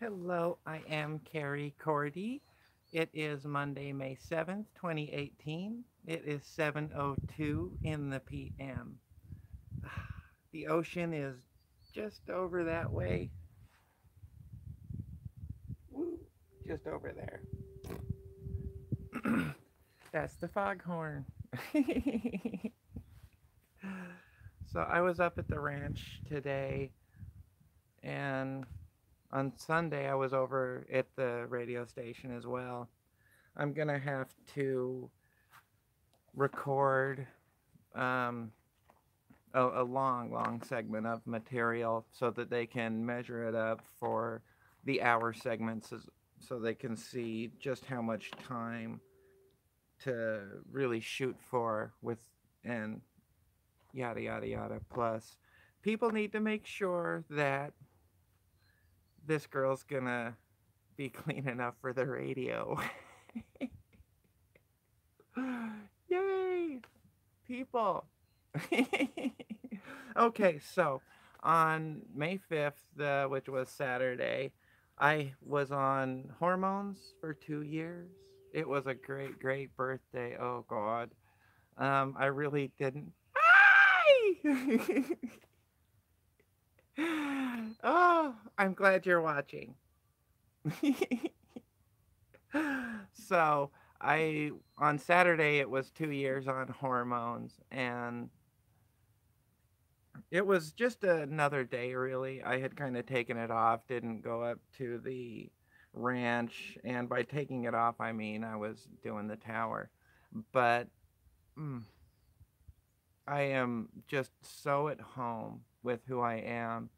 Hello, I am Carrie Cordy. It is Monday, May 7th, 2018. It is 7:02 in the PM. The ocean is just over that way. Woo, just over there. That's the foghorn. So I was up at the ranch today, and on Sunday I was over at the radio station as well. I'm gonna have to record um, a long segment of material so that they can measure it up for the hour segments so they can see just how much time to really shoot for with and yada yada yada. Plus, people need to make sure that this girl's gonna be clean enough for the radio. Yay! People. Okay, so on May 5th, which was Saturday, I was on hormones for 2 years. It was a great birthday. Oh, God. I really didn't. Hi! Oh, I'm glad you're watching. So, on Saturday, it was 2 years on hormones, and it was just another day, really. I had kind of taken it off, didn't go up to the ranch, and by taking it off, I mean I was doing the tower. But mm, I am just so at home with who I am,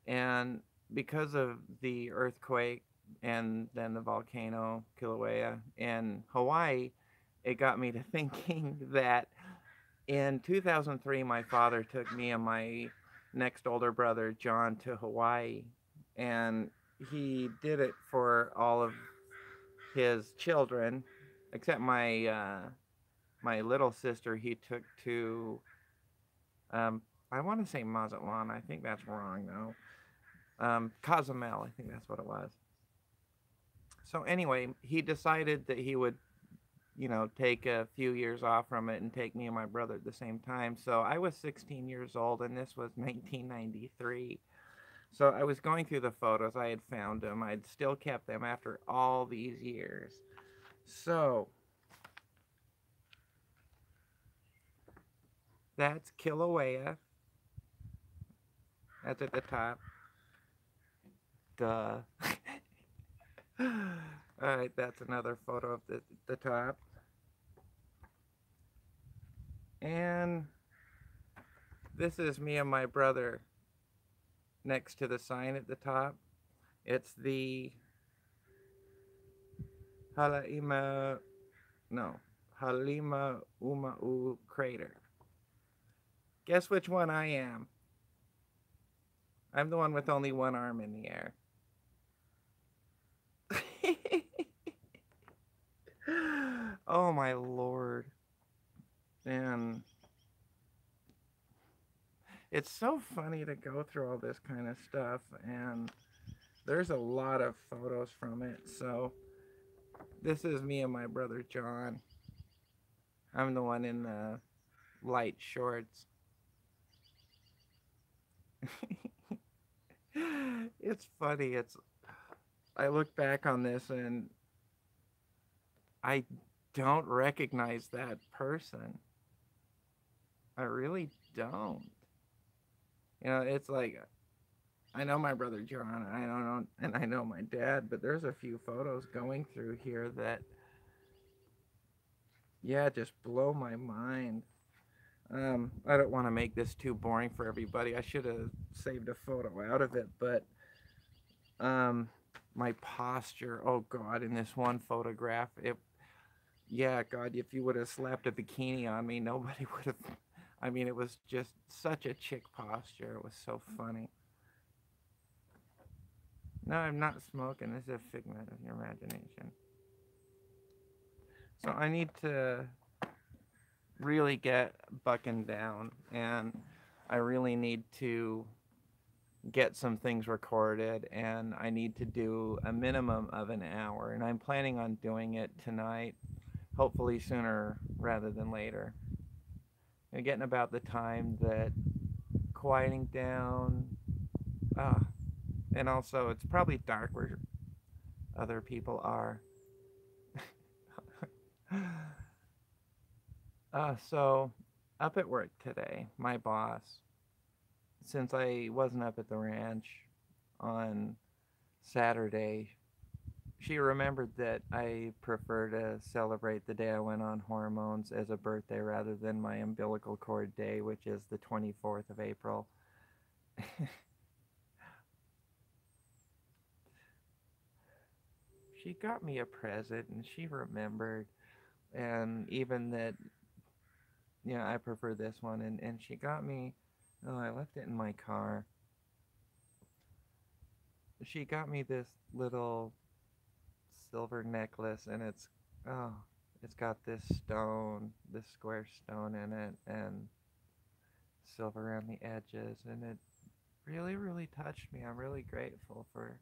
and because of the earthquake and then the volcano Kilauea in Hawaii, it got me to thinking that in 2003, my father took me and my next older brother, John, to Hawaii. And he did it for all of his children, except my little sister. He took to I want to say Mazatlan. I think that's wrong though. Cozumel. I think that's what it was. So anyway, he decided that he would take a few years off from it and take me and my brother at the same time. So I was 16 years old, and this was 1993. So I was going through the photos. I had found them. I'd still kept them after all these years. So that's Kilauea. That's at the top. Duh. All right, that's another photo of the top. And this is me and my brother next to the sign at the top. It's the Halaima, no, Halima Uma'u crater. Guess which one I am? I'm the one with only one arm in the air. Oh my lord. And it's so funny to go through all this kind of stuff, and there's a lot of photos from it. So this is me and my brother John. I'm the one in the light shorts. It's funny. I look back on this and I don't recognize that person. I really don't. It's like I know my brother John, and I don't know, and I know my dad, but there's a few photos going through here that, yeah, just blow my mind. I don't want to make this too boring for everybody. I should have saved a photo out of it, but um, my posture. Oh God, in this one photograph, yeah, God, if you would have slapped a bikini on me, nobody would have. I mean, it was just such a chick posture. It was so funny. No, I'm not smoking. This is a figment of your imagination. So I need to really get bucking down, and I really need to get some things recorded, and I need to do a minimum of an hour, and I'm planning on doing it tonight, hopefully sooner rather than later. And getting about the time that quieting down, ah, and also it's probably dark where other people are. So up at work today, my boss, since I wasn't up at the ranch on Saturday, she remembered that I prefer to celebrate the day I went on hormones as a birthday rather than my umbilical cord day, which is the 24th of April. She got me a present and she remembered, and even that, I prefer this one, and she got me, oh, I left it in my car. She got me this little silver necklace, and oh, it's got this stone, this square stone in it, and silver around the edges, and it really, really touched me. I'm really grateful for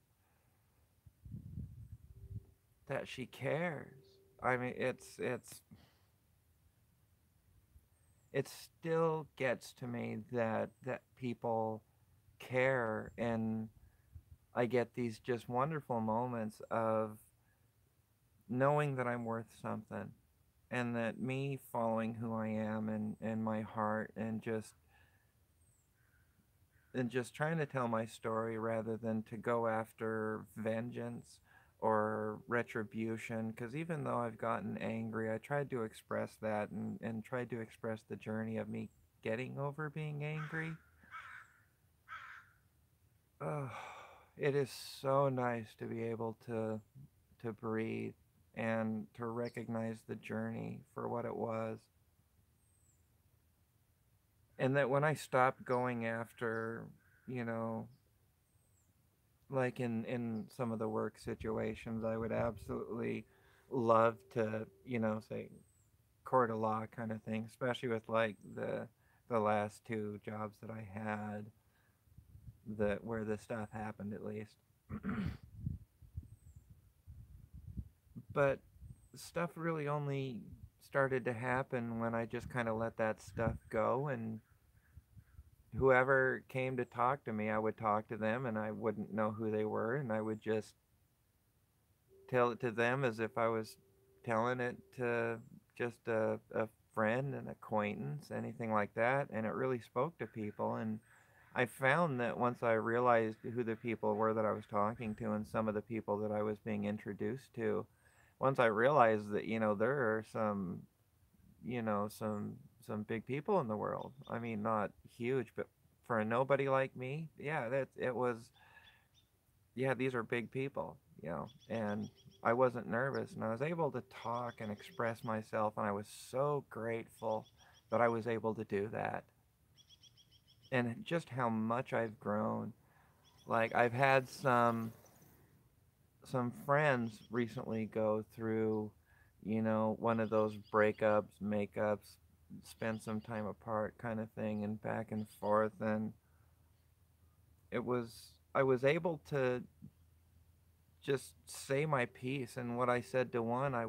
that she cares. I mean, it still gets to me that people care, and I get these just wonderful moments of knowing that I'm worth something, and that me following who I am and my heart, and just trying to tell my story rather than to go after vengeance or retribution. Because even though I've gotten angry, I tried to express that, and tried to express the journey of me getting over being angry. Oh, it is so nice to be able to breathe and to recognize the journey for what it was. And that when I stopped going after, you know, like in some of the work situations, I would absolutely love to, say court of law kind of thing, especially with like the last two jobs that I had, that where this stuff happened at least. But stuff really only started to happen when I just kind of let that stuff go, and whoever came to talk to me, I would talk to them, and I wouldn't know who they were, and I would just tell it to them as if I was telling it to just a friend, an acquaintance, anything like that, and it really spoke to people. And I found that once I realized who the people were that I was talking to, and some of the people that I was being introduced to, once I realized that, there are some big people in the world. I mean, not huge, but for a nobody like me, yeah, it was, yeah, these are big people, and I wasn't nervous, and I was able to talk and express myself, and I was so grateful that I was able to do that, and just how much I've grown. Like, I've had some friends recently go through, one of those breakups, makeups, spend some time apart kind of thing, and back and forth, and I was able to just say my piece, and what I said to one, I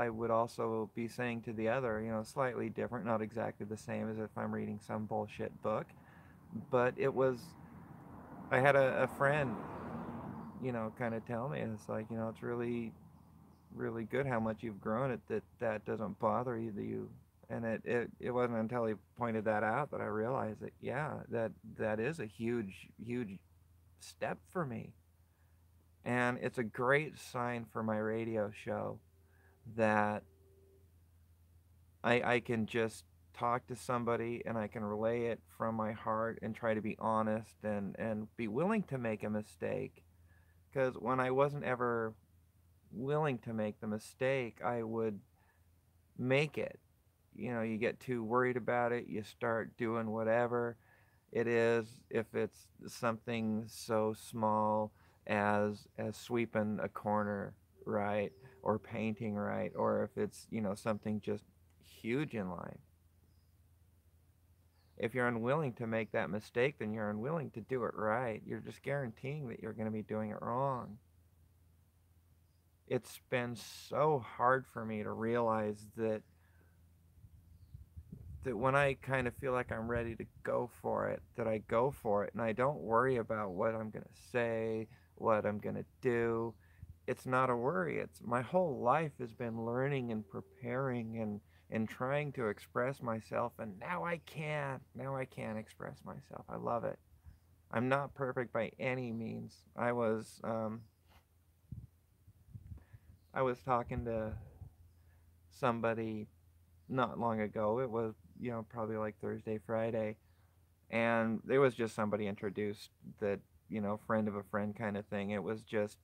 would also be saying to the other, slightly different, not exactly the same as if I'm reading some bullshit book, but I had a friend, kind of tell me, it's like, it's really, really good how much you've grown, that doesn't bother you. And it wasn't until he pointed that out that I realized that, yeah, that is a huge, huge step for me. And it's a great sign for my radio show that I can just talk to somebody and I can relay it from my heart and try to be honest and be willing to make a mistake. Because when I wasn't ever willing to make the mistake, I would make it. You get too worried about it, you start doing whatever it is, if it's something so small as sweeping a corner right, or painting right, or if it's, something just huge in life. If you're unwilling to make that mistake, then you're unwilling to do it right. You're just guaranteeing that you're going to be doing it wrong. It's been so hard for me to realize that when I kind of feel like I'm ready to go for it, that I go for it and I don't worry about what I'm going to say, what I'm going to do. It's not a worry. It's my whole life has been learning and preparing and trying to express myself, and now I can. Now I can express myself. I love it. I'm not perfect by any means. I was talking to somebody not long ago. It was, probably like Thursday, Friday, and there was just somebody introduced that, friend of a friend kind of thing. It was just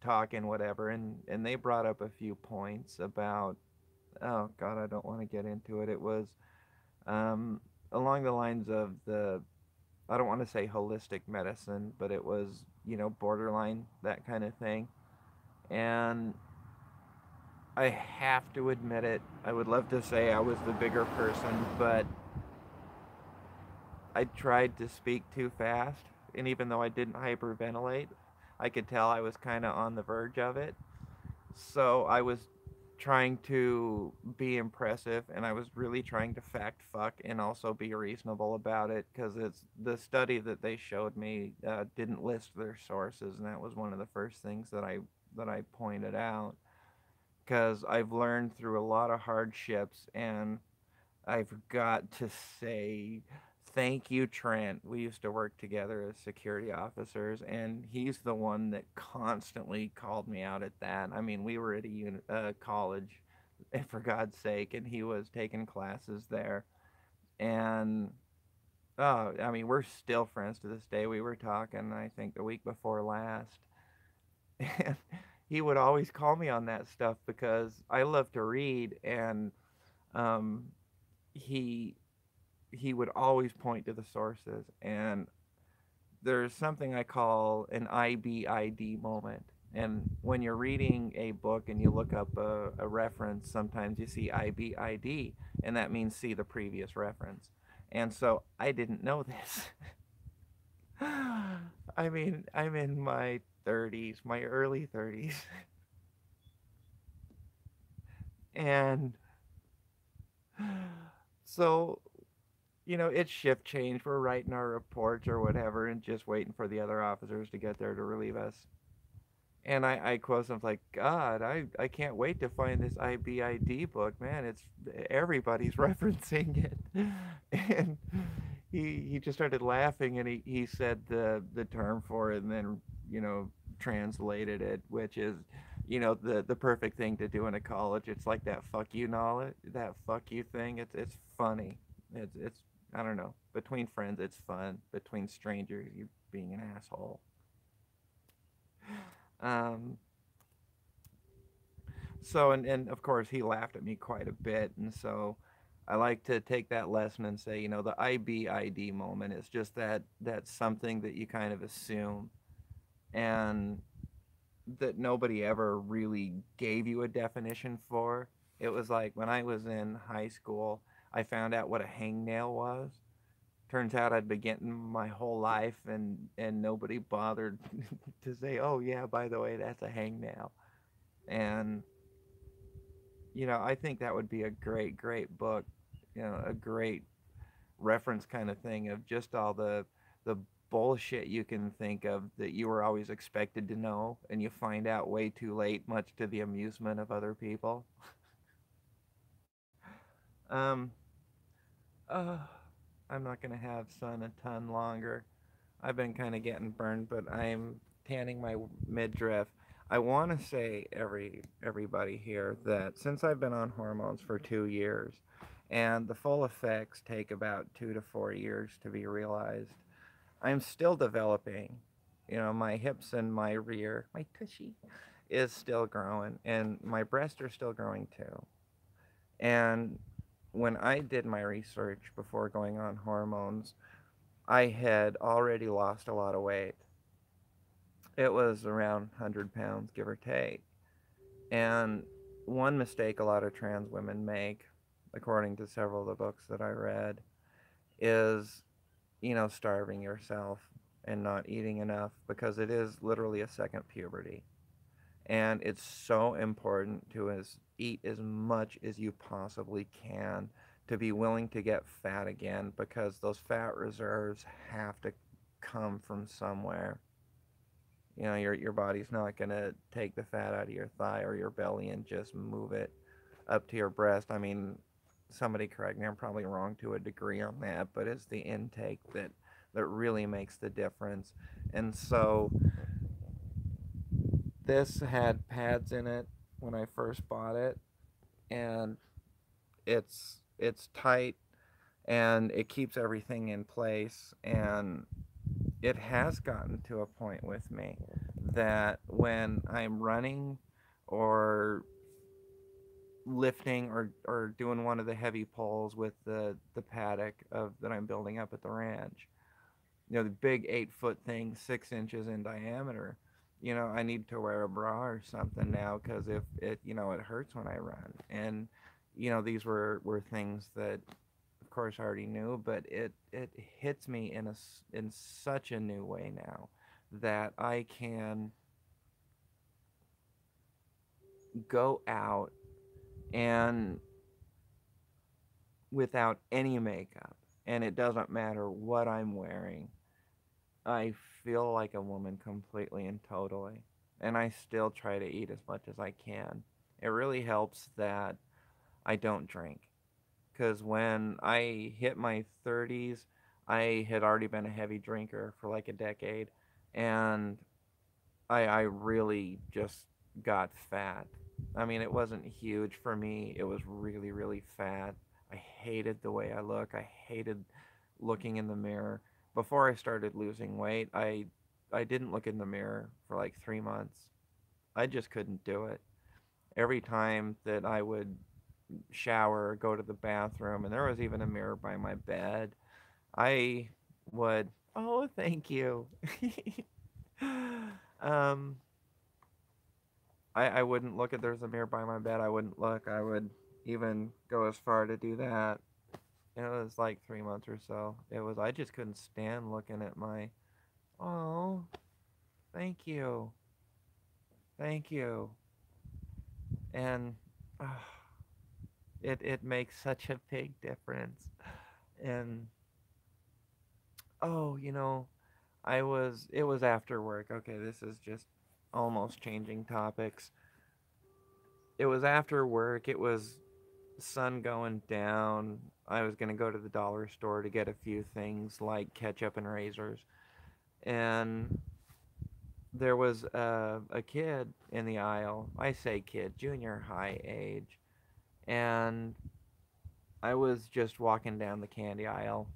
talking whatever, and they brought up a few points about, oh god, I don't want to get into it. It was um along the lines of the, I don't want to say holistic medicine, but it was, borderline that kind of thing. And I have to admit it, I would love to say I was the bigger person, but I tried to speak too fast, and even though I didn't hyperventilate, I could tell I was kind of on the verge of it. So I was trying to be impressive, and I was really trying to fact fuck and also be reasonable about it, because it's the study that they showed me didn't list their sources, and that was one of the first things that I pointed out, because I've learned through a lot of hardships, and I've got to say thank you, Trent. We used to work together as security officers, and he's the one that constantly called me out at that. I mean, we were at a college, and for God's sake, and he was taking classes there. And, oh, I mean, we're still friends to this day. We were talking, I think, the week before last. And he would always call me on that stuff because I love to read, and um, he he would always point to the sources. And there's something I call an IBID moment. And when you're reading a book and you look up a reference, sometimes you see IBID, and that means see the previous reference. And so I didn't know this. I mean, I'm in my 30s, my early 30s. And so, it's shift change. We're writing our reports or whatever and just waiting for the other officers to get there to relieve us. And I quote something like, God, I can't wait to find this IBID book. Man, it's everybody's referencing it. And he just started laughing, and he said the term for it, and then, translated it, which is, the perfect thing to do in a college. It's like that fuck you knowledge, that fuck you thing. It's funny. It's I don't know. Between friends, it's fun. Between strangers, you being an asshole. Um, so and of course he laughed at me quite a bit, and so I like to take that lesson and say, the IBID moment is just that's something that you kind of assume, and that nobody ever really gave you a definition for. It was like when I was in high school, I found out what a hangnail was. Turns out I'd been getting my whole life, and nobody bothered to say, "Oh yeah, by the way, that's a hangnail." And I think that would be a great, great book. A great reference kind of thing of just all the bullshit you can think of that you were always expected to know, and you find out way too late, much to the amusement of other people. Um, uh, I'm not gonna have sun a ton longer. I've been kind of getting burned, but I'm tanning my midriff. I want to say everybody here that since I've been on hormones for 2 years, and the full effects take about 2 to 4 years to be realized, I'm still developing. My hips and my rear, my tushy, is still growing, and my breasts are still growing too. And when I did my research before going on hormones, I had already lost a lot of weight. It was around 100 pounds, give or take. And one mistake a lot of trans women make, according to several of the books that I read, is, starving yourself and not eating enough, because it is literally a second puberty. And it's so important to eat as much as you possibly can to be willing to get fat again, because those fat reserves have to come from somewhere. Your body's not going to take the fat out of your thigh or your belly and just move it up to your breast. I mean, somebody correct me, I'm probably wrong to a degree on that, but it's the intake that really makes the difference. And so this had pads in it when I first bought it, and it's tight, and it keeps everything in place. And it has gotten to a point with me that when I'm running or lifting or doing one of the heavy pulls with the paddock of that I'm building up at the ranch, the big 8 foot thing, 6 inches in diameter, I need to wear a bra or something now, because if it, it hurts when I run. And these were things that, of course, I already knew, but it hits me in such a new way now, that I can go out and without any makeup, and it doesn't matter what I'm wearing, I feel like a woman completely and totally. And I still try to eat as much as I can. It really helps that I don't drink. Because when I hit my 30s, I had already been a heavy drinker for like a decade. And I really just got fat. I mean, it wasn't huge for me, it was really, really fat. I hated the way I look. I hated looking in the mirror. Before I started losing weight, I didn't look in the mirror for like 3 months. I just couldn't do it. Every time that I would shower or go to the bathroom, and there was even a mirror by my bed, I would, oh, thank you. um, I wouldn't look at there's a mirror by my bed. I wouldn't look. I would even go as far to do that. It was like 3 months or so. I just couldn't stand looking at my, oh, thank you. Thank you. And uh, it makes such a big difference. And oh, it was after work. Okay, this is just almost changing topics. It was after work. It was sun going down. I was going to go to the dollar store to get a few things like ketchup and razors. And there was a kid in the aisle. I say kid, junior high age. And I was just walking down the candy aisle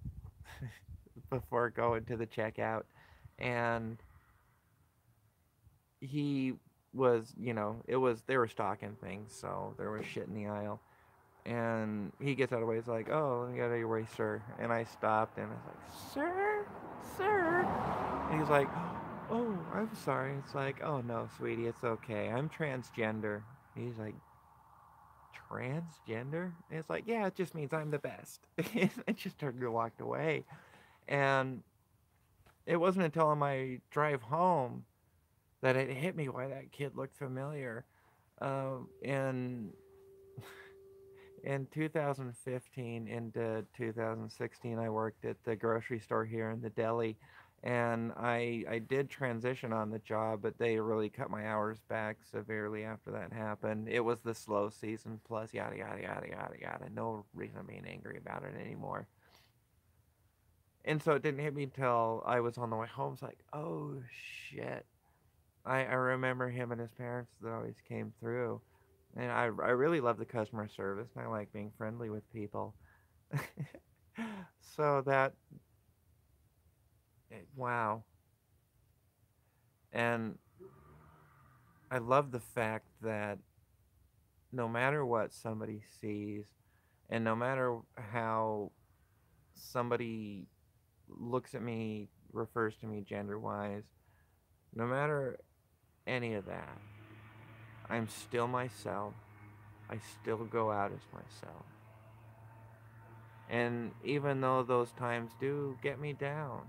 before going to the checkout. And he was, they were stocking things, so there was shit in the aisle. And he gets out of the way. He's like, "Oh, you gotta erase, sir." And I stopped, and I was like, "Sir, sir." And he's like, "Oh, I'm sorry." It's like, "Oh no, sweetie, it's okay. I'm transgender." He's like, "Transgender?" And it's like, "Yeah, it just means I'm the best." And I just turned and walked away. And it wasn't until on my drive home that it hit me why that kid looked familiar. And in 2015 into 2016, I worked at the grocery store here in the deli, and I did transition on the job, but they really cut my hours back severely after that happened. It was the slow season, plus yada yada yada yada yada. No reason being angry about it anymore. And so it didn't hit me till I was on the way home. It's like, oh shit. I remember him and his parents that always came through. And I really love the customer service, and I like being friendly with people. So wow. And I love the fact that no matter what somebody sees, and no matter how somebody looks at me, refers to me gender wise, no matter any of that, I'm still myself. I still go out as myself. And even though those times do get me down,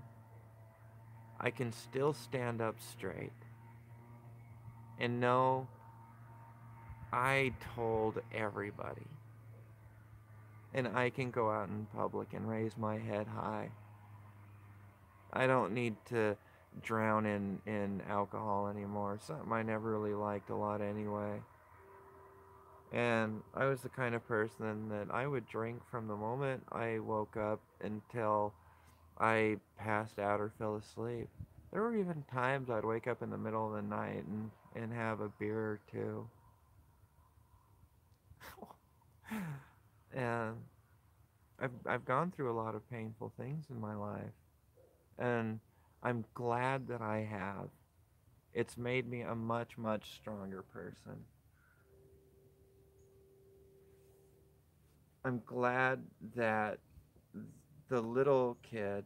I can still stand up straight and know I told everybody. And I can go out in public and raise my head high. I don't need to drown in alcohol anymore. Something I never really liked a lot anyway. And I was the kind of person that I would drink from the moment I woke up until I passed out or fell asleep. There were even times I'd wake up in the middle of the night and have a beer or two. And I've gone through a lot of painful things in my life. And I'm glad that I have. It's made me a much, much stronger person. I'm glad that the little kid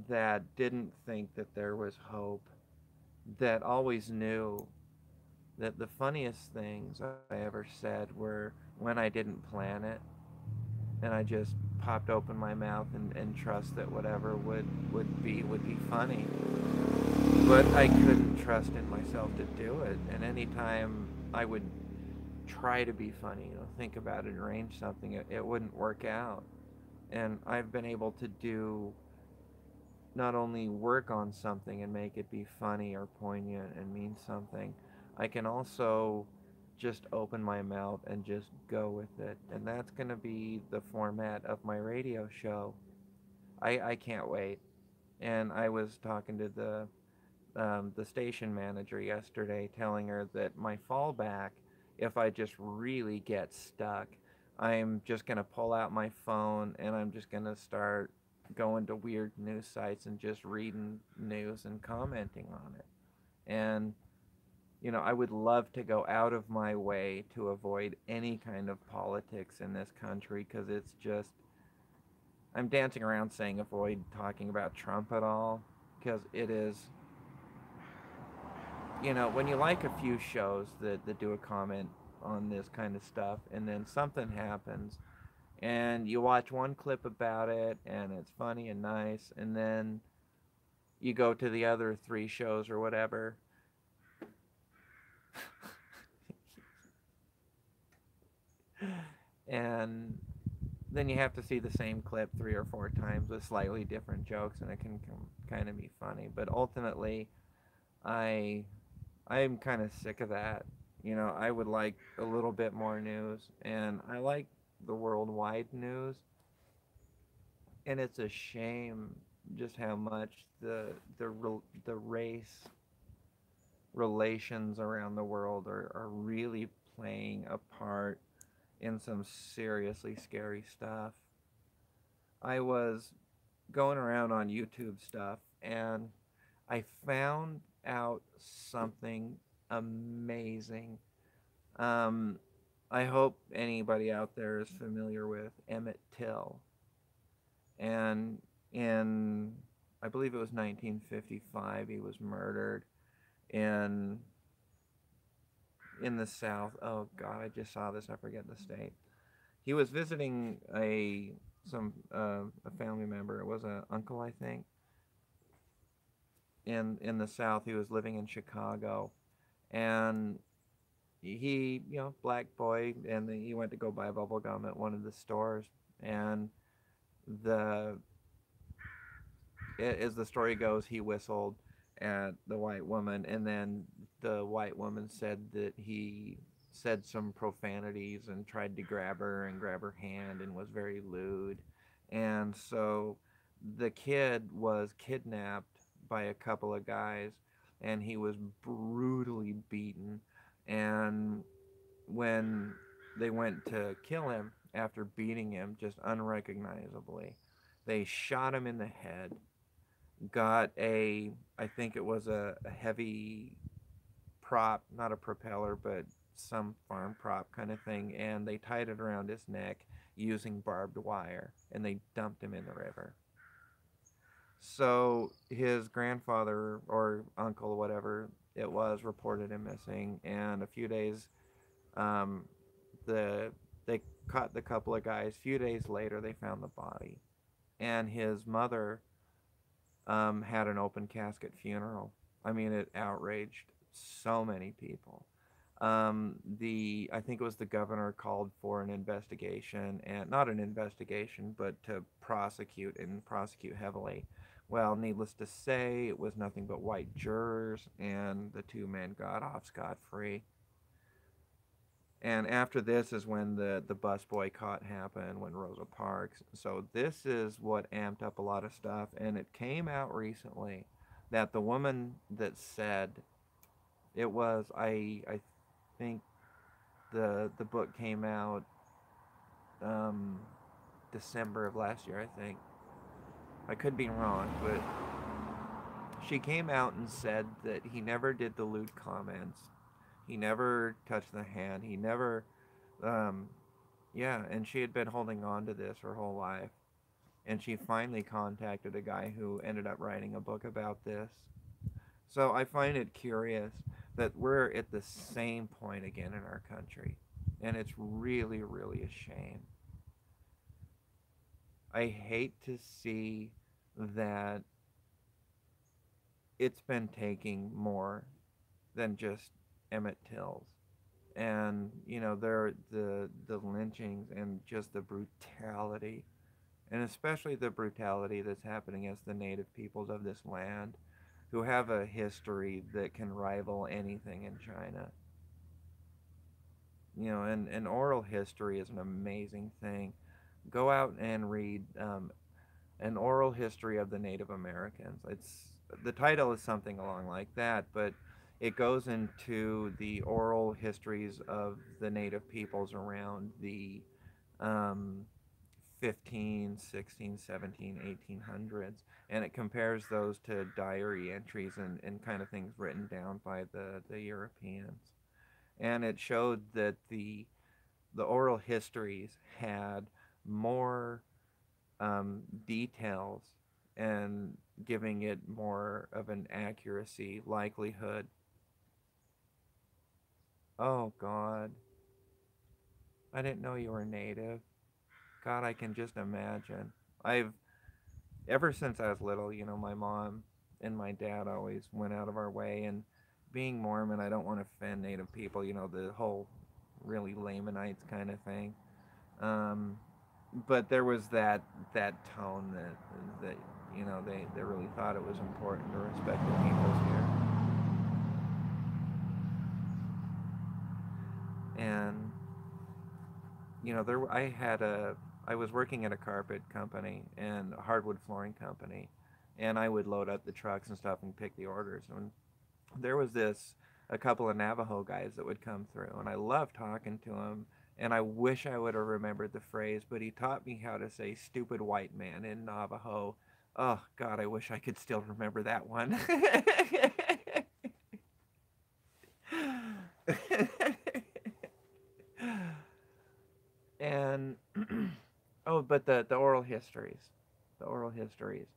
that didn't think that there was hope, that always knew that the funniest things I ever said were when I didn't plan it and I just popped open my mouth and trust that whatever would be funny. But I couldn't trust in myself to do it. And anytime I would try to be funny, think about it, arrange something, it wouldn't work out. And I've been able to do not only work on something and make it be funny or poignant and mean something, I can also just open my mouth and just go with it. And that's going to be the format of my radio show. I can't wait. And I was talking to the station manager yesterday, telling her that my fallback, if I just really get stuck, I'm just gonna pull out my phone and I'm just gonna start going to weird news sites and just reading news and commenting on it. And I would love to go out of my way to avoid any kind of politics in this country because it's just I'm dancing around saying avoid talking about Trump at all because it is when you like a few shows that do a comment on this kind of stuff and then something happens and you watch one clip about it and it's funny and nice and then you go to the other three shows or whatever and then you have to see the same clip 3 or 4 times with slightly different jokes and it can kind of be funny but ultimately I I'm kind of sick of that. I would like a little bit more news, and I like the worldwide news. And it's a shame just how much the race relations around the world are really playing a part in some seriously scary stuff. I was going around on YouTube stuff, and I found out something amazing. Um, I hope anybody out there is familiar with Emmett Till. And in, I believe it was 1955, he was murdered in in the South. Oh God, I just saw this. I forget the state. He was visiting a family member. It was an uncle, I think, in the South. He was living in Chicago, and he, black boy, and he went to go buy bubble gum at one of the stores, and the as the story goes, he whistled at the white woman, and then the white woman said that he said some profanities and tried to grab her and grab her hand and was very lewd, and so the kid was kidnapped by a couple of guys, and he was brutally beaten, and when they went to kill him after beating him just unrecognizably, they shot him in the head, got I think it was a heavy prop, not a propeller, but some farm prop kind of thing, and they tied it around his neck using barbed wire, and they dumped him in the river. So his grandfather or uncle, whatever it was, reported him missing, and a few days um, the They caught the couple of guys. A few days later, they found the body. And his mother had an open casket funeral. I mean, it outraged so many people. I think it was the governor called for an investigation, and not an investigation, but to prosecute and prosecute heavily. Well, needless to say, it was nothing but white jurors, and the two men got off scot-free. And after this is when the bus boycott happened, when Rosa Parks. So this is what amped up a lot of stuff, and it came out recently that the woman that said it was I think the book came out um, December of last year, I think. I could be wrong, but she came out and said that he never did the lewd comments. He never touched the hand. He never, um, yeah, and she had been holding on to this her whole life. And she finally contacted a guy who ended up writing a book about this. So I find it curious that we're at the same point again in our country. And it's really, really a shame. I hate to see that it's been taking more than just Emmett Till's. And, you know, the lynchings and just the brutality, and especially the brutality that's happening against the native peoples of this land who have a history that can rival anything in China. You know, and oral history is an amazing thing. Go out and read an oral history of the Native Americans. It's the title is something along like that, but it goes into the oral histories of the native peoples around the um, 15, 16, 17, 1800s, and it compares those to diary entries and kind of things written down by the Europeans. And it showed that the oral histories had more details and giving it more of an accuracy likelihood. Oh God, I didn't know you were native. God, I can just imagine. I've ever since I was little, you know, my mom and my dad always went out of our way, and being Mormon, I don't want to offend native people, you know, the whole really Lamanites kind of thing. Um, but there was that tone that you know they really thought it was important to respect the peoples here. And you know I was working at a carpet company and a hardwood flooring company, and I would load up the trucks and stuff and pick the orders. And there was a couple of Navajo guys that would come through, and I loved talking to them. And I wish I would have remembered the phrase, but he taught me how to say "stupid white man" in Navajo. Oh God, I wish I could still remember that one. And oh, but the oral histories, the oral histories,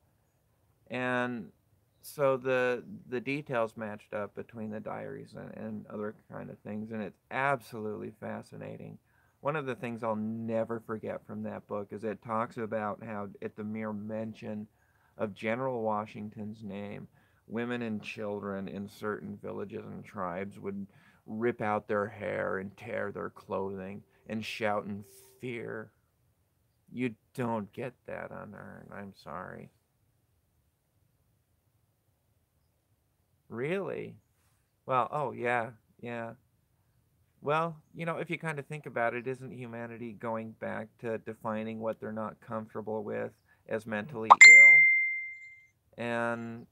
and so the details matched up between the diaries and other kind of things, and it's absolutely fascinating. One of the things I'll never forget from that book is it talks about how at the mere mention of General Washington's name, women and children in certain villages and tribes would rip out their hair and tear their clothing and shout in fear. You don't get that unearned. I'm sorry. Really? Well, oh yeah, yeah. Well, you know, if you kind of think about it, isn't humanity going back to defining what they're not comfortable with as mentally ill? And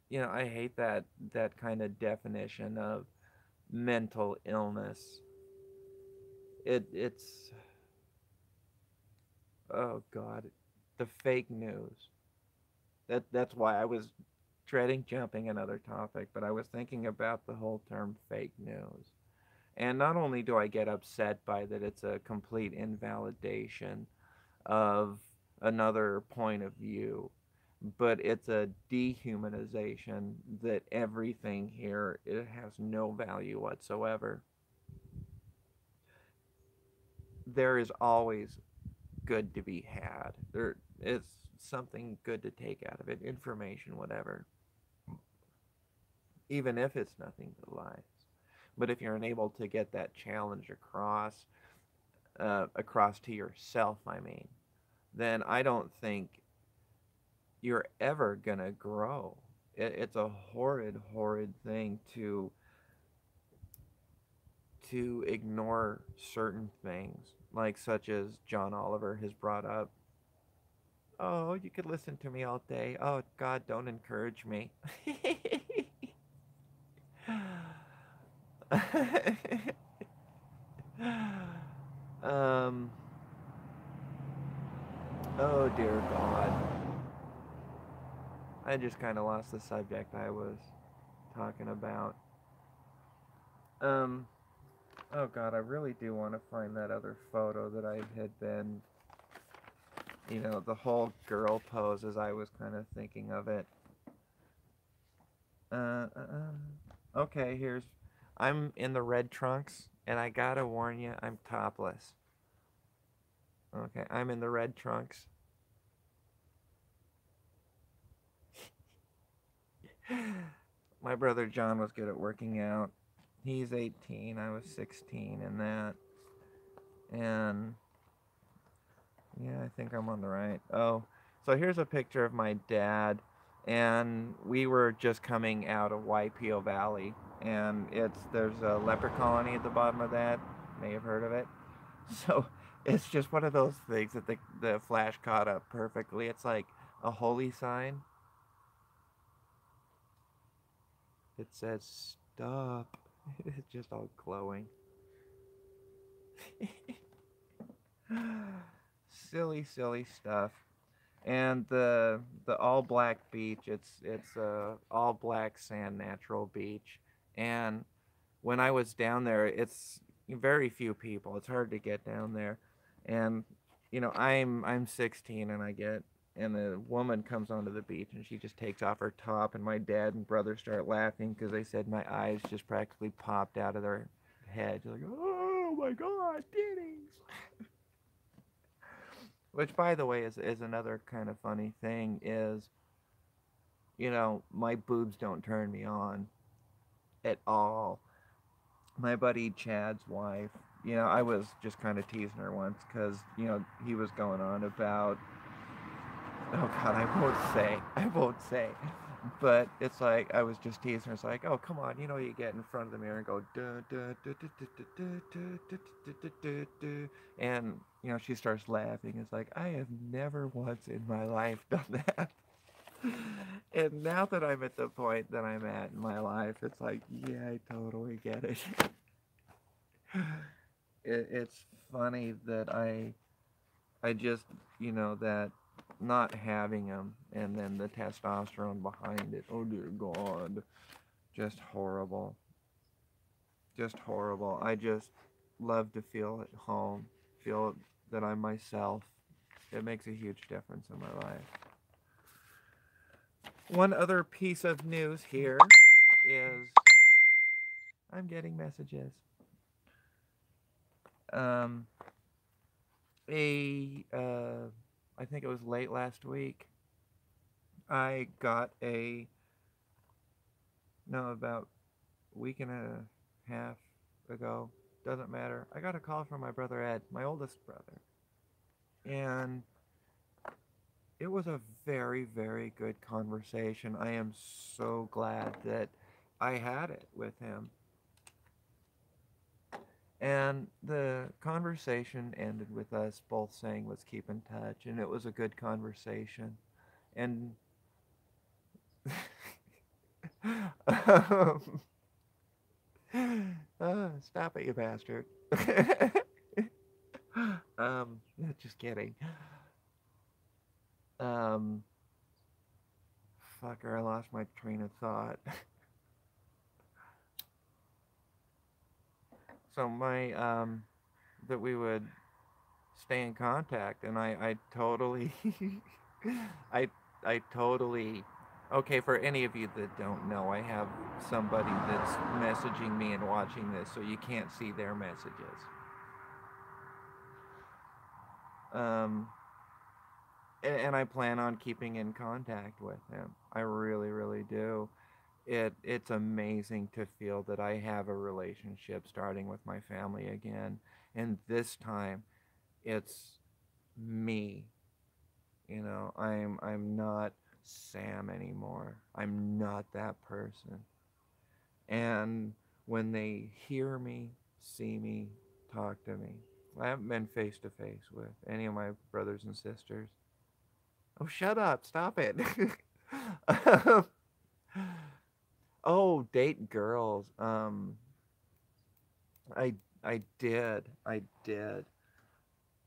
you know, I hate that kind of definition of mental illness. It's oh God, the fake news. That's why I was dreading jumping another topic, but I was thinking about the whole term fake news. And not only do I get upset by that it's a complete invalidation of another point of view, but it's a dehumanization that everything here it has no value whatsoever. there is always good to be had. There is something good to take out of it, information, whatever, even if it's nothing but lies. But if you're unable to get that challenge across to yourself, I mean, then I don't think you're ever gonna grow. It's a horrid, horrid thing to ignore certain things, like such as John Oliver has brought up. Oh, you could listen to me all day. Oh God, don't encourage me. um. Oh dear God. I just kind of lost the subject I was talking about. Um. Oh God, I really do want to find that other photo that I had been, the whole girl pose as I was kind of thinking of it. Okay, I'm in the red trunks, and I gotta warn you, I'm topless. Okay, I'm in the red trunks. My brother John was good at working out. He's 18, I was 16 in that. And yeah, I think I'm on the right. Oh, so here's a picture of my dad, and we were just coming out of Waipio Valley, and there's a leper colony at the bottom of that. May have heard of it. So it's just one of those things that the flash caught up perfectly. It's like a holy sign. It says stop. It's just all glowing. Silly, silly stuff. And the all black beach, it's a all black sand natural beach. And when I was down there, it's very few people. It's hard to get down there. And I'm 16, and the woman comes onto the beach, and she just takes off her top, and my dad and brother start laughing because they said my eyes just practically popped out of their head. They're like, oh my God, titties. Which, by the way, is another kind of funny thing is, my boobs don't turn me on at all. My buddy Chad's wife, I was just kind of teasing her once because, he was going on about, oh God, I won't say. But it's like, I was just teasing her. It's like, oh, come on, you get in front of the mirror and go, duh, duh, duh, duh, duh, duh, duh, duh, duh, duh, duh, duh. And, she starts laughing. It's like, I have never once in my life done that. And now that I'm at the point that I'm at in my life, it's like, yeah, I totally get it. It's funny that I just, that not having them and then the testosterone behind it. Oh dear God. Just horrible. Just horrible. I just love to feel at home, feel that I'm myself. It makes a huge difference in my life. One other piece of news here is I'm getting messages. I think it was late last week. I got about a week and a half ago. Doesn't matter. I got a call from my brother Ed, my oldest brother. And it was a very, very good conversation. I am so glad that I had it with him. And the conversation ended with us both saying, let's keep in touch. And it was a good conversation. And stop it, you bastard. Just kidding. Fucker, I lost my train of thought. So that we would stay in contact, and I totally, I totally, okay, for any of you that don't know, I have somebody that's messaging me and watching this, so you can't see their messages. Um, and I plan on keeping in contact with him. I really, really do. It's amazing to feel that I have a relationship starting with my family again, and this time it's me. I'm not Sam anymore. I'm not that person. And when they hear me, see me, talk to me, I haven't been face to face with any of my brothers and sisters. Oh, shut up! Stop it. Oh, date girls. I I did. I did.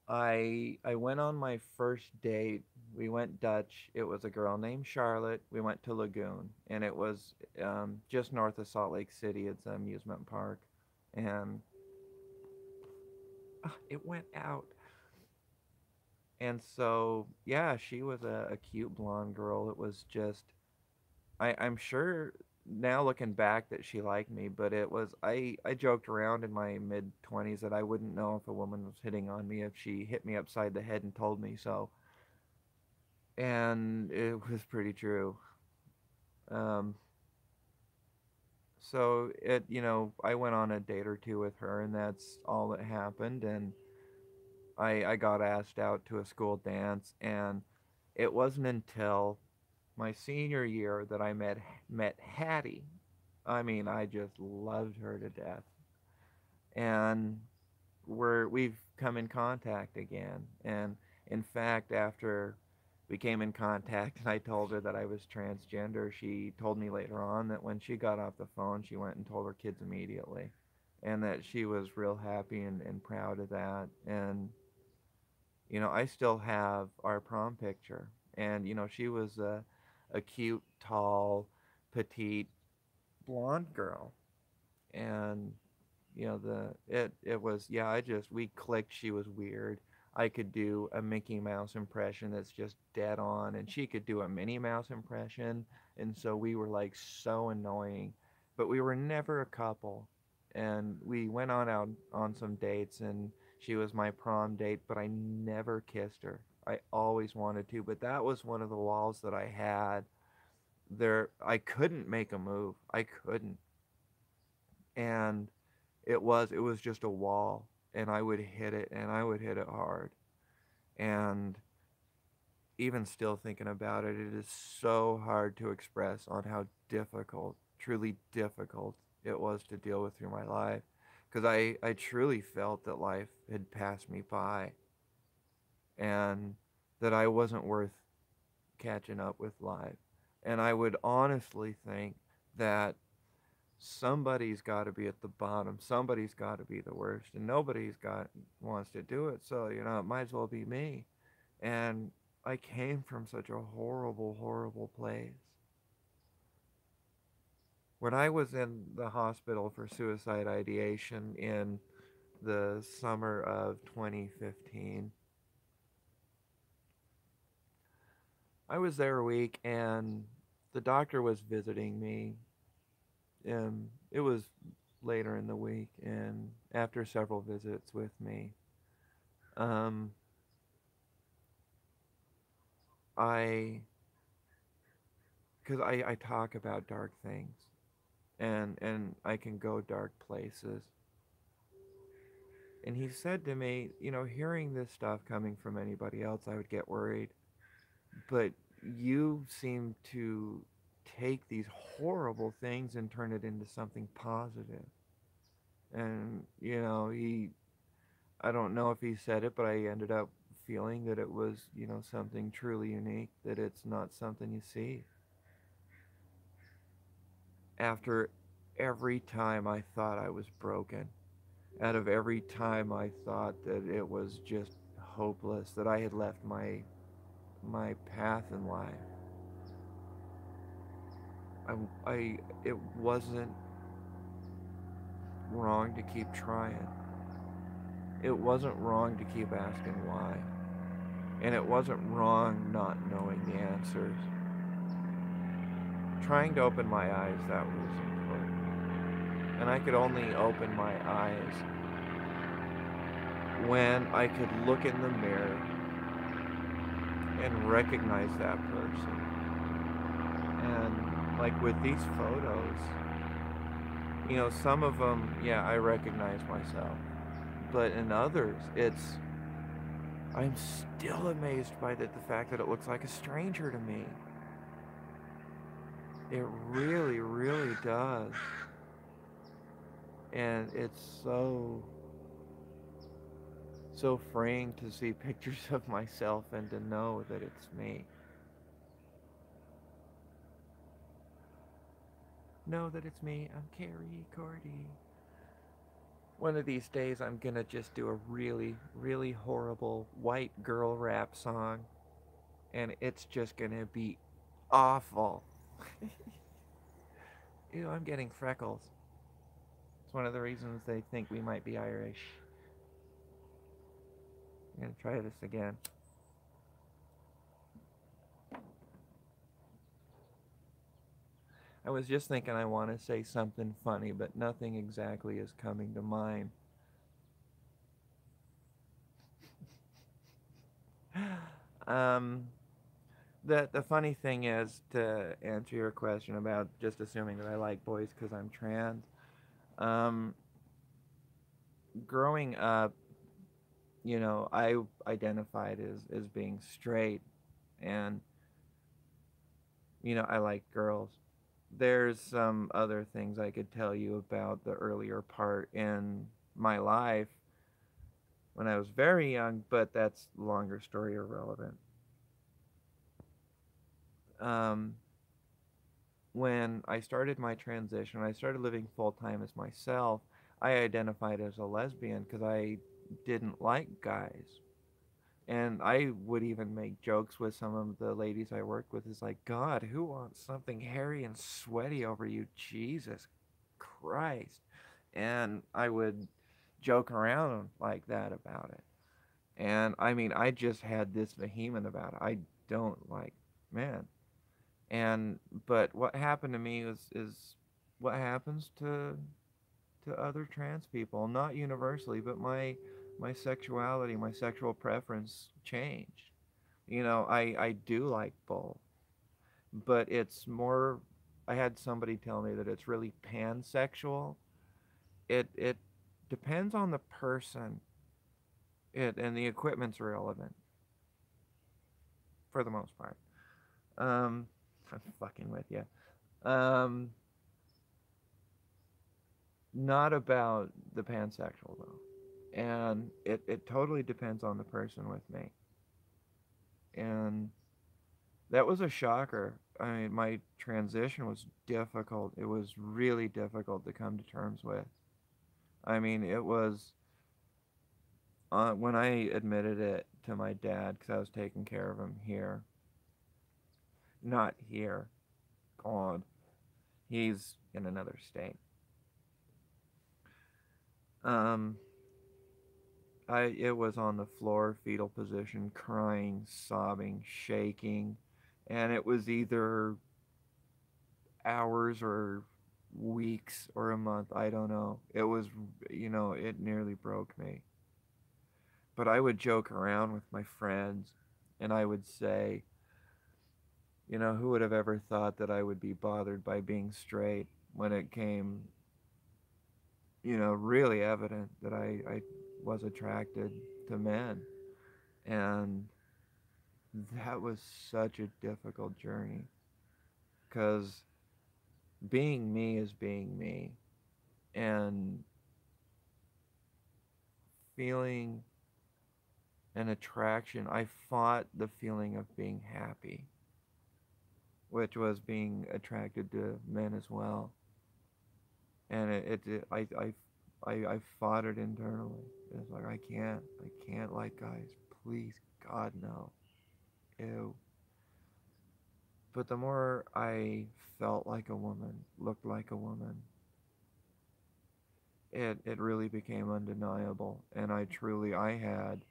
I went on my first date. We went Dutch. It was a girl named Charlotte. We went to Lagoon, and it was just north of Salt Lake City. It's an amusement park, and it went out. And so, yeah, she was a cute blonde girl. It was just, I'm sure now looking back that she liked me, but I joked around in my mid 20s that I wouldn't know if a woman was hitting on me if she hit me upside the head and told me so. And it was pretty true. Um, so I went on a date or two with her, and that's all that happened. And I got asked out to a school dance, and it wasn't until my senior year that I met Hattie. I mean, I just loved her to death, and we've come in contact again. And in fact, after we came in contact and I told her that I was transgender, she told me later on that when she got off the phone, she went and told her kids immediately, and that she was real happy and proud of that. And I still have our prom picture, and she was a cute, tall, petite, blonde girl, and it was, yeah, we clicked. She was weird. I could do a Mickey Mouse impression that's just dead on, and she could do a Minnie Mouse impression, and so we were like so annoying, but we were never a couple. And we went out on some dates, and she was my prom date, but I never kissed her. I always wanted to, but that was one of the walls that I had there. I couldn't make a move. I couldn't. And it was just a wall, and I would hit it, and I would hit it hard. And even still thinking about it, it is so hard to express on how difficult, truly difficult it was to deal with through my life, because I truly felt that life had passed me by, and that I wasn't worth catching up with life. And I would honestly think that somebody's got to be at the bottom. Somebody's got to be the worst, and nobody's got wants to do it. So it might as well be me. And I came from such a horrible, horrible place. When I was in the hospital for suicide ideation in the summer of 2015, I was there a week, and the doctor was visiting me. It was later in the week, and after several visits with me, um, I, because I talk about dark things, and I can go dark places. And he said to me, hearing this stuff coming from anybody else, I would get worried. But you seem to take these horrible things and turn it into something positive. And, I don't know if he said it, but I ended up feeling that it was, something truly unique, that it's not something you see. After every time I thought I was broken, out of every time I thought that it was just hopeless, that I had left my path in life, it wasn't wrong to keep trying. It wasn't wrong to keep asking why. And it wasn't wrong not knowing the answers. Trying to open my eyes, that was important. And I could only open my eyes when I could look in the mirror and recognize that person. And like with these photos, some of them, yeah, I recognize myself. But in others, I'm still amazed by the fact that it looks like a stranger to me. It really, really does. And it's so freeing to see pictures of myself and to know that it's me. Know that it's me. I'm Carrie Cordy. One of these days, I'm gonna just do a really, really horrible white girl rap song, and it's just gonna be awful. Ew, I'm getting freckles. It's one of the reasons they think we might be Irish. I'm gonna try this again. I was just thinking I want to say something funny, but nothing exactly is coming to mind. um, the funny thing is, to answer your question about just assuming that I like boys because I'm trans. Um, Growing up, I identified as being straight, and I like girls. There's some other things I could tell you about the earlier part in my life when I was very young, but that's longer story irrelevant. Um, when I started my transition, I started living full time as myself. I identified as a lesbian because I didn't like guys. And I would even make jokes with some of the ladies I worked with. Is like, God, who wants something hairy and sweaty over you? Jesus Christ. And I would joke around like that about it. And I mean, I just had this vehement about it. I don't like men. And but what happened to me is what happens to other trans people, not universally, but my sexuality, my sexual preference changed. I do like both, but it's more. I had somebody tell me that it's really pansexual. It depends on the person. And the equipment's relevant for the most part. Um, I'm fucking with you. Um, Not about the pansexual though, and it totally depends on the person with me, and that was a shocker. I mean, my transition was difficult. It was really difficult to come to terms with. I mean, it was when I admitted it to my dad because I was taking care of him here, not here. God, he's in another state. Um, it was on the floor, fetal position, crying, sobbing, shaking, and it was either hours or weeks or a month. I don't know. It was, it nearly broke me. But I would joke around with my friends, and I would say, who would have ever thought that I would be bothered by being straight when it came, really evident that I was attracted to men. And that was such a difficult journey because being me is being me, and feeling an attraction, I fought the feeling of being happy, which was being attracted to men as well. And I fought it internally. It's like, I can't like guys. Please, God, no. Ew. But the more I felt like a woman, looked like a woman, it really became undeniable. And I had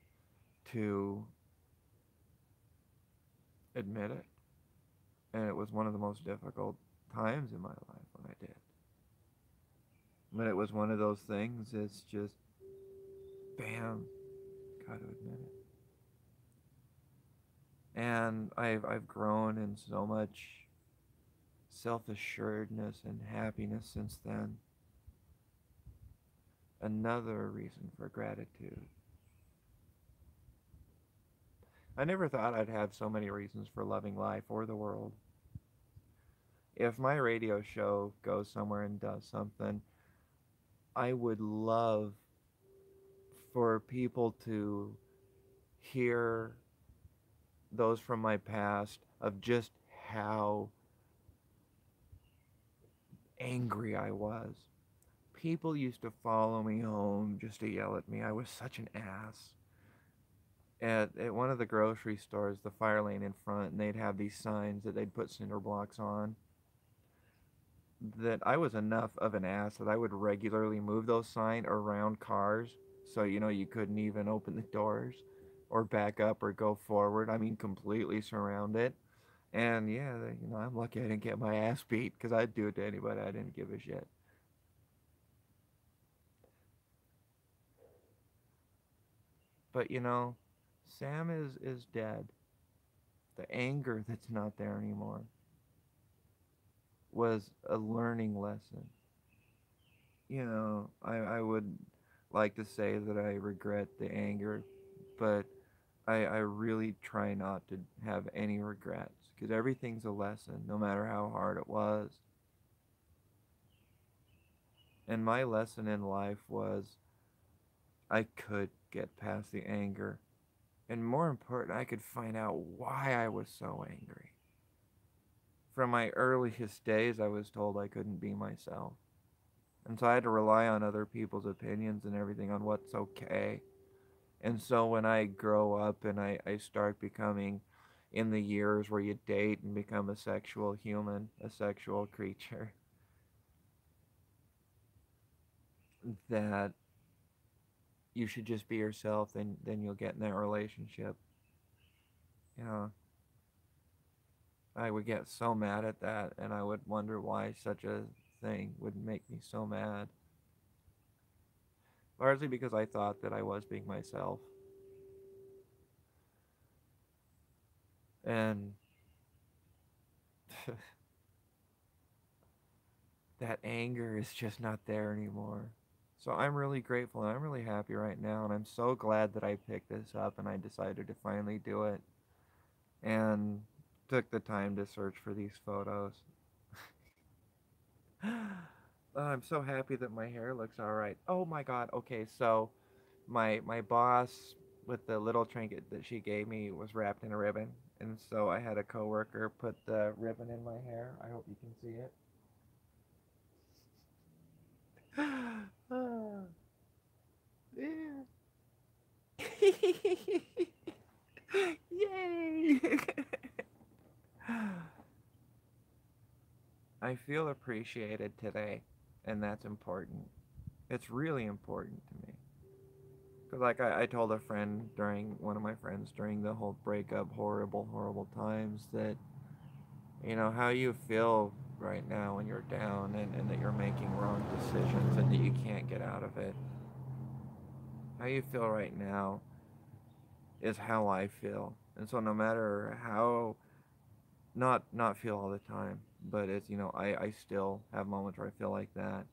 to admit it. And it was one of the most difficult times in my life when I did. But it was one of those things, it's just, bam. how to admit it. And I've grown in so much self-assuredness and happiness since then. Another reason for gratitude. I never thought I'd have so many reasons for loving life or the world. If my radio show goes somewhere and does something, I would love for people to hear those from my past of just how angry I was. People used to follow me home just to yell at me. I was such an ass. At one of the grocery stores, the fire lane in front, and they'd have these signs that they'd put cinder blocks on. That I was enough of an ass that I would regularly move those signs around cars so you couldn't even open the doors or back up or go forward. I mean, completely surround it. And yeah, I'm lucky I didn't get my ass beat because I'd do it to anybody. I didn't give a shit. But Sam is dead. The anger that's not there anymore was a learning lesson. I would like to say that I regret the anger, but I really try not to have any regrets because everything's a lesson, no matter how hard it was. And my lesson in life was I could get past the anger. And more important, I could find out why I was so angry. From my earliest days, I was told I couldn't be myself. And so I had to rely on other people's opinions and everything on what's okay. And so when I grow up and I start becoming in the years where you date and become a sexual human, a sexual creature, that you should just be yourself, then you'll get in that relationship. You know, I would get so mad at that, and I would wonder why such a thing would make me so mad. Largely because I thought that I was being myself. And that anger is just not there anymore. So I'm really grateful and I'm really happy right now, and I'm so glad that I picked this up and I decided to finally do it and took the time to search for these photos. I'm so happy that my hair looks all right. Oh my god. Okay, so my boss with the little trinket that she gave me was wrapped in a ribbon, and so I had a coworker put the ribbon in my hair. I hope you can see it. Yeah. Yay! I feel appreciated today, and that's important. It's really important to me. Because, like, I told a friend one of my friends during the whole breakup, horrible, horrible times, that, how you feel right now when you're down and that you're making wrong decisions and that you can't get out of it. How you feel right now is how I feel. And so no matter how, not feel all the time, but it's, I still have moments where I feel like that.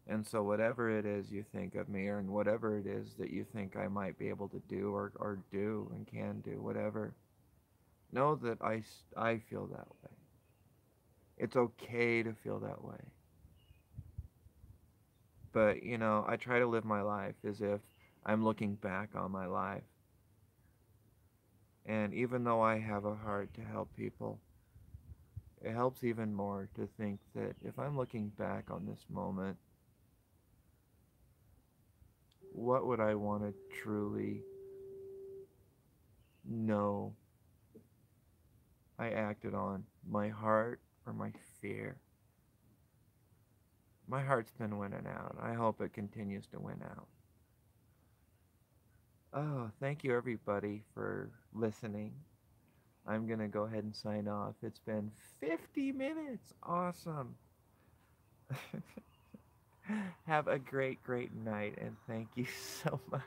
And so whatever it is you think of me, or whatever it is that you think I might be able to do or do and can do, whatever, know that I feel that way. It's okay to feel that way. But, I try to live my life as if I'm looking back on my life. And even though I have a heart to help people, it helps even more to think that if I'm looking back on this moment, what would I want to truly know I acted on? My heart or my fear? My heart's been winning out. I hope it continues to win out. Oh, thank you everybody for listening. I'm going to go ahead and sign off. It's been 50 minutes. Awesome. Have a great, great night, and thank you so much.